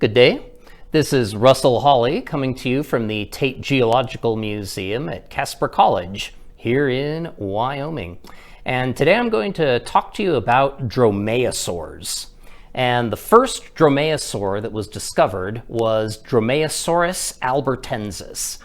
Good day. This is Russell Hawley coming to you from the Tate Geological Museum at Casper College here in Wyoming. And today I'm going to talk to you about dromaeosaurs. And the first dromaeosaur that was discovered was Dromaeosaurus albertensis,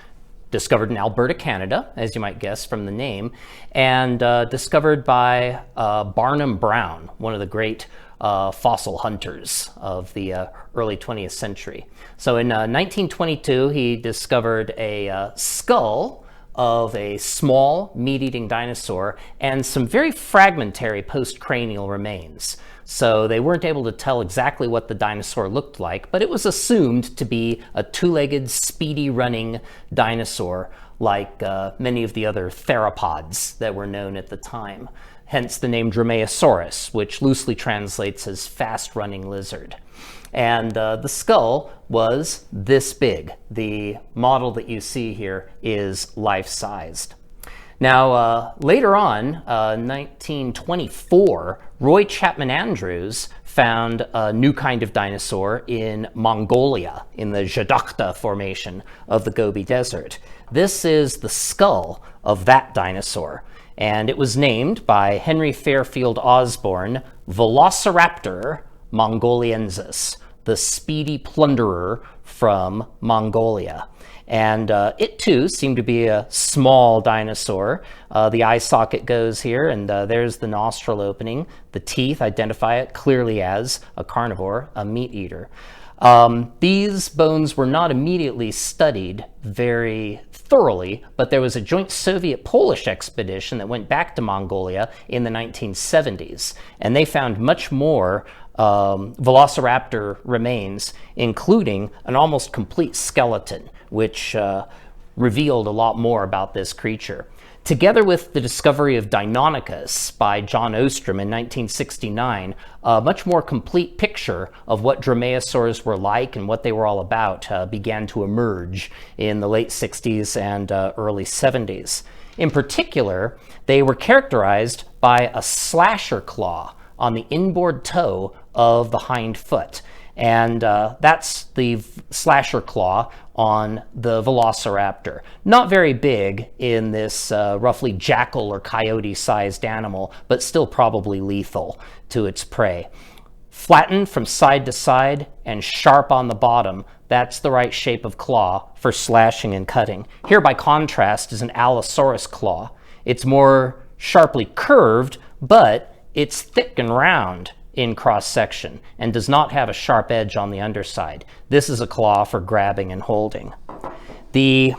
discovered in Alberta, Canada, as you might guess from the name, and discovered by Barnum Brown, one of the great fossil hunters of the early 20th century. So in 1922, he discovered a skull of a small meat-eating dinosaur and some very fragmentary postcranial remains. So they weren't able to tell exactly what the dinosaur looked like, but it was assumed to be a two-legged, speedy-running dinosaur like many of the other theropods that were known at the time. Hence the name Dromaeosaurus, which loosely translates as fast-running lizard. And the skull was this big. The model that you see here is life-sized. Now, later on, 1924, Roy Chapman Andrews found a new kind of dinosaur in Mongolia, in the Zhadakhta Formation of the Gobi Desert. This is the skull of that dinosaur, and it was named by Henry Fairfield Osborn Velociraptor mongoliensis, the speedy plunderer from Mongolia. And it too seemed to be a small dinosaur. The eye socket goes here, and there's the nostril opening. The teeth identify it clearly as a carnivore, a meat eater. These bones were not immediately studied very thoroughly, but there was a joint Soviet-Polish expedition that went back to Mongolia in the 1970s, and they found much more velociraptor remains, including an almost complete skeleton, which revealed a lot more about this creature. Together with the discovery of Deinonychus by John Ostrom in 1969, a much more complete picture of what dromaeosaurs were like and what they were all about began to emerge in the late 60s and early 70s. In particular, they were characterized by a slasher claw on the inboard toe of the hind foot. And that's the slasher claw on the velociraptor. Not very big in this roughly jackal or coyote-sized animal, but still probably lethal to its prey. Flattened from side to side and sharp on the bottom, that's the right shape of claw for slashing and cutting. Here, by contrast, is an Allosaurus claw. It's more sharply curved, but it's thick and round in cross-section and does not have a sharp edge on the underside. This is a claw for grabbing and holding. The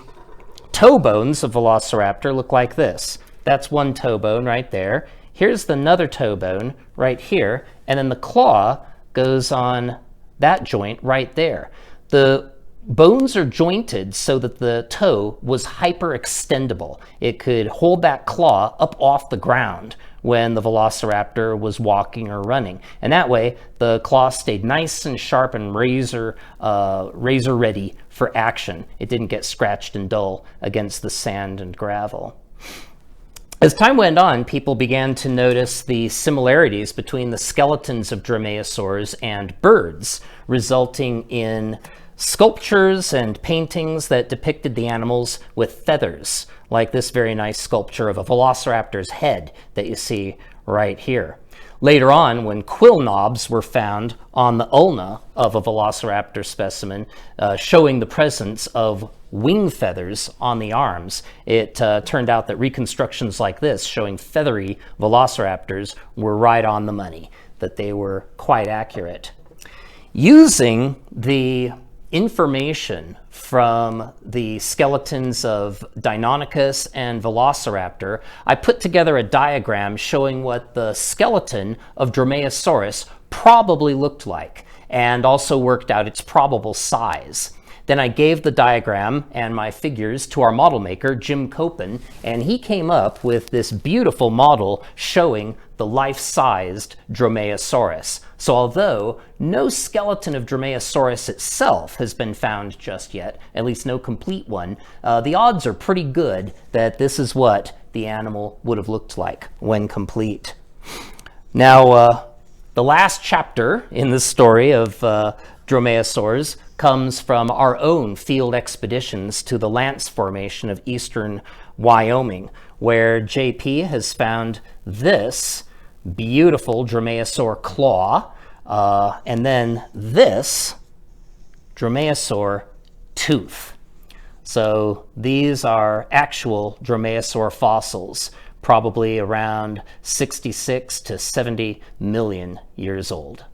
toe bones of Velociraptor look like this. That's one toe bone right there. Here's another toe bone right here, and then the claw goes on that joint right there. The bones are jointed so that the toe was hyperextendable. It could hold that claw up off the ground when the velociraptor was walking or running. And that way, the claw stayed nice and sharp and razor ready for action. It didn't get scratched and dull against the sand and gravel. As time went on, people began to notice the similarities between the skeletons of dromaeosaurs and birds, resulting in sculptures and paintings that depicted the animals with feathers, like this very nice sculpture of a velociraptor's head that you see right here. Later on, when quill knobs were found on the ulna of a velociraptor specimen, showing the presence of wing feathers on the arms, it turned out that reconstructions like this, showing feathery velociraptors, were right on the money, that they were quite accurate. Using the information from the skeletons of Deinonychus and Velociraptor, I put together a diagram showing what the skeleton of Dromaeosaurus probably looked like, and also worked out its probable size. Then I gave the diagram and my figures to our model maker, Jim Copen, and he came up with this beautiful model showing the life-sized Dromaeosaurus. So although no skeleton of Dromaeosaurus itself has been found just yet, at least no complete one, the odds are pretty good that this is what the animal would have looked like when complete. Now, the last chapter in the story of dromaeosaurs comes from our own field expeditions to the Lance Formation of eastern Wyoming, where JP has found this beautiful dromaeosaur claw, and then this dromaeosaur tooth. So these are actual dromaeosaur fossils, probably around 66 to 70 million years old.